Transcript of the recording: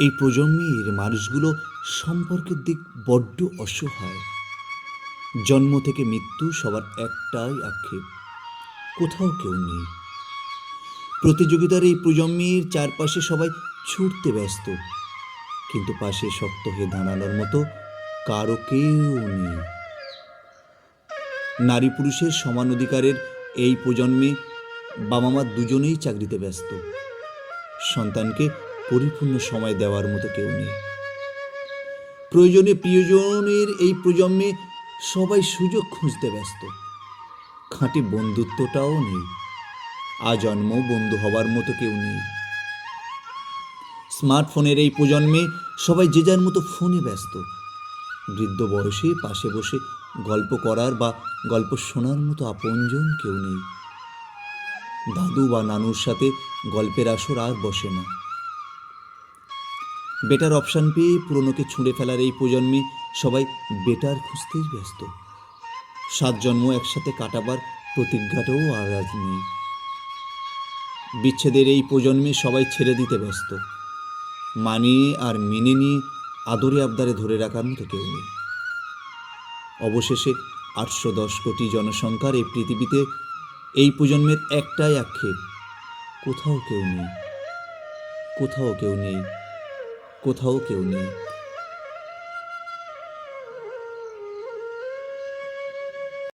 এই প্রজন্মের মানুষগুলো সম্পর্কের দিক বড্ড অসহায়। জন্ম থেকে মৃত্যু সবার একটাই আক্ষেপ, কোথাও কেউ নেই। প্রতিযোগিতার এই প্রজন্মের চারপাশে সবাই ছুটতে ব্যস্ত, কিন্তু পাশে শক্ত হয়ে দাঁড়ানোর মতো কারো কেউ নেই। নারী পুরুষের সমান অধিকারের এই প্রজন্মে বাবা মা দুজনেই চাকরিতে ব্যস্ত, সন্তানকে পরিপূর্ণ সময় দেওয়ার মতো কেউ নেই। প্রয়োজনে প্রিয়জনের এই প্রজন্মে সবাই সুযোগ খুঁজতে ব্যস্ত, খাঁটি বন্ধুত্বটাও নেই। আজন্ম বন্ধু হবার মতো কেউ নেই। স্মার্টফোনের এই প্রজন্মে সবাই যে যার মতো ফোনে ব্যস্ত, বৃদ্ধ বয়সে পাশে বসে গল্প করার বা গল্প শোনার মতো আপনজন কেউ নেই। দাদু বা নানুর সাথে গল্পের আসর আর বসে না। বেটার অপশান পেয়ে পুরনোকে ছুঁড়ে ফেলার এই প্রজন্মে সবাই বেটার খুঁজতেই ব্যস্ত। 7 জন্ম একসাথে কাটাবার প্রতিজ্ঞাটাও আর আজ নেই। বিচ্ছেদের এই প্রজন্মে সবাই ছেড়ে দিতে ব্যস্ত, মানিয়ে আর মেনে নিয়ে আদরে আবদারে ধরে রাখার মতো কেউ নেই। অবশেষে 810 কোটি জনসংখ্যার এই পৃথিবীতে এই প্রজন্মের একটাই আক্ষেপ, কোথাও কেউ নেই, কোথাও কেউ নেই, কোথাও কেউ নেই।